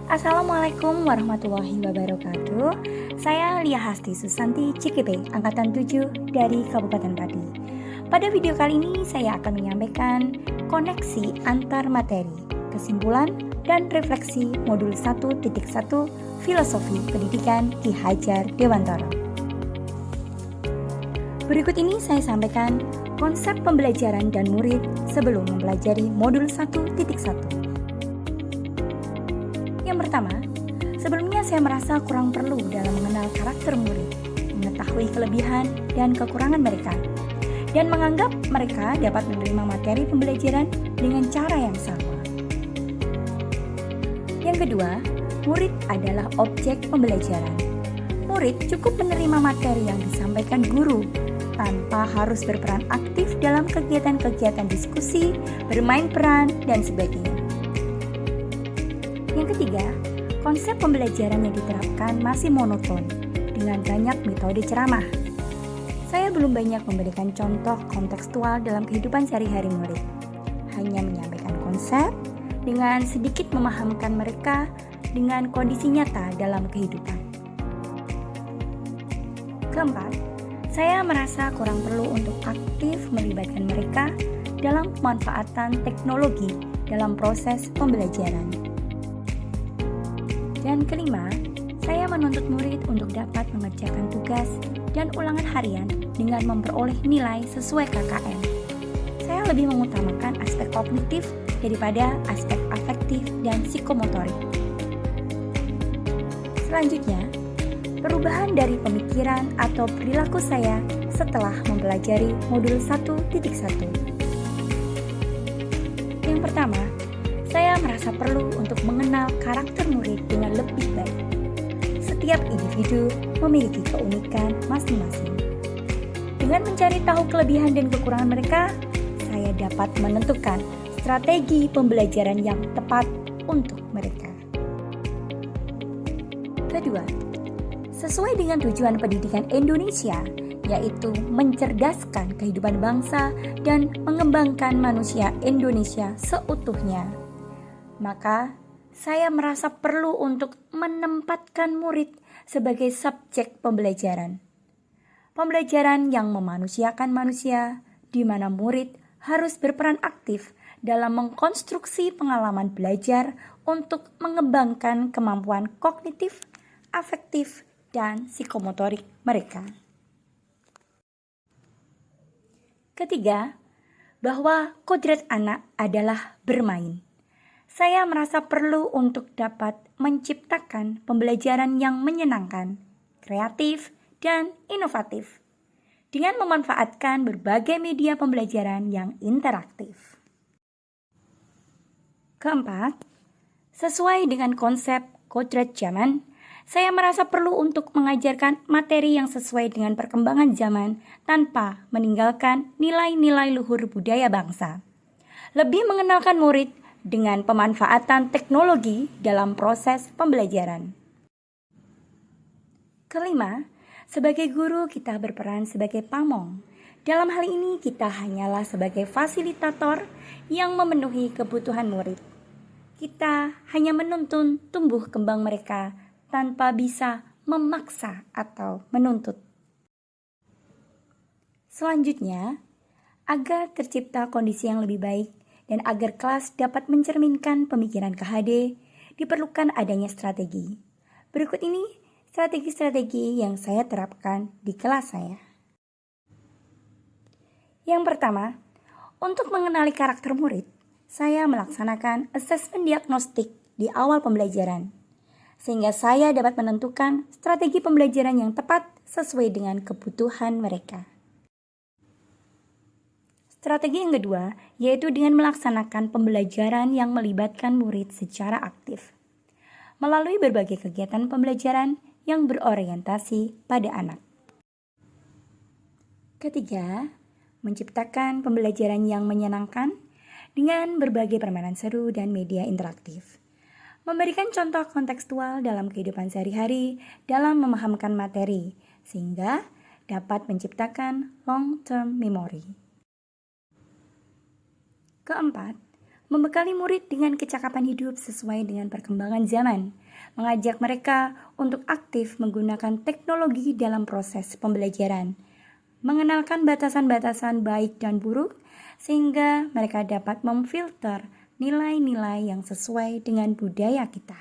Assalamualaikum warahmatullahi wabarakatuh. Saya Lia Hasti Susanti Cikipe, Angkatan 7 dari Kabupaten Pati. Pada video kali ini saya akan menyampaikan koneksi antar materi, kesimpulan, dan refleksi modul 1.1 Filosofi Pendidikan Ki Hajar Dewantara. Berikut ini saya sampaikan konsep pembelajaran dan murid sebelum mempelajari modul 1.1. Yang pertama, sebelumnya saya merasa kurang perlu dalam mengenal karakter murid, mengetahui kelebihan dan kekurangan mereka, dan menganggap mereka dapat menerima materi pembelajaran dengan cara yang sama. Yang kedua, murid adalah objek pembelajaran. Murid cukup menerima materi yang disampaikan guru tanpa harus berperan aktif dalam kegiatan-kegiatan diskusi, bermain peran, dan sebagainya. Yang ketiga, konsep pembelajaran yang diterapkan masih monoton dengan banyak metode ceramah. Saya belum banyak memberikan contoh kontekstual dalam kehidupan sehari-hari murid. Hanya menyampaikan konsep dengan sedikit memahamkan mereka dengan kondisi nyata dalam kehidupan. Keempat, saya merasa kurang perlu untuk aktif melibatkan mereka dalam pemanfaatan teknologi dalam proses pembelajaran. Dan kelima, saya menuntut murid untuk dapat mengerjakan tugas dan ulangan harian dengan memperoleh nilai sesuai KKM. Saya lebih mengutamakan aspek kognitif daripada aspek afektif dan psikomotorik. Selanjutnya, perubahan dari pemikiran atau perilaku saya setelah mempelajari modul 1.1. Yang pertama, saya merasa perlu untuk mengenal karakter murid dengan lebih baik. Setiap individu memiliki keunikan masing-masing. Dengan mencari tahu kelebihan dan kekurangan mereka, saya dapat menentukan strategi pembelajaran yang tepat untuk mereka. Kedua, sesuai dengan tujuan pendidikan Indonesia, yaitu mencerdaskan kehidupan bangsa dan mengembangkan manusia Indonesia seutuhnya, maka saya merasa perlu untuk menempatkan murid sebagai subjek pembelajaran. Pembelajaran yang memanusiakan manusia, di mana murid harus berperan aktif dalam mengkonstruksi pengalaman belajar untuk mengembangkan kemampuan kognitif, afektif, dan psikomotorik mereka. Ketiga, bahwa kodrat anak adalah bermain. Saya merasa perlu untuk dapat menciptakan pembelajaran yang menyenangkan, kreatif, dan inovatif dengan memanfaatkan berbagai media pembelajaran yang interaktif. Keempat, sesuai dengan konsep kodrat zaman, saya merasa perlu untuk mengajarkan materi yang sesuai dengan perkembangan zaman tanpa meninggalkan nilai-nilai luhur budaya bangsa. Lebih mengenalkan murid dengan pemanfaatan teknologi dalam proses pembelajaran. Kelima, sebagai guru kita berperan sebagai pamong. Dalam hal ini kita hanyalah sebagai fasilitator yang memenuhi kebutuhan murid. Kita hanya menuntun tumbuh kembang mereka tanpa bisa memaksa atau menuntut. Selanjutnya, agar tercipta kondisi yang lebih baik dan agar kelas dapat mencerminkan pemikiran KHD, diperlukan adanya strategi. Berikut ini strategi-strategi yang saya terapkan di kelas saya. Yang pertama, untuk mengenali karakter murid, saya melaksanakan asesmen diagnostik di awal pembelajaran, sehingga saya dapat menentukan strategi pembelajaran yang tepat sesuai dengan kebutuhan mereka. Strategi yang kedua, yaitu dengan melaksanakan pembelajaran yang melibatkan murid secara aktif, melalui berbagai kegiatan pembelajaran yang berorientasi pada anak. Ketiga, menciptakan pembelajaran yang menyenangkan dengan berbagai permainan seru dan media interaktif. Memberikan contoh kontekstual dalam kehidupan sehari-hari dalam memahamkan materi, sehingga dapat menciptakan long-term memory. Keempat, Membekali murid dengan kecakapan hidup sesuai dengan perkembangan zaman, mengajak mereka untuk aktif menggunakan teknologi dalam proses pembelajaran, mengenalkan batasan-batasan baik dan buruk, sehingga mereka dapat memfilter nilai-nilai yang sesuai dengan budaya kita.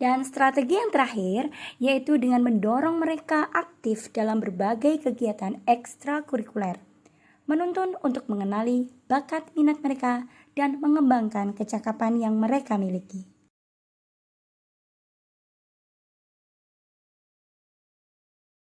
Dan strategi yang terakhir yaitu dengan mendorong mereka aktif dalam berbagai kegiatan ekstrakurikuler, menuntun untuk mengenali bakat minat mereka dan mengembangkan kecakapan yang mereka miliki.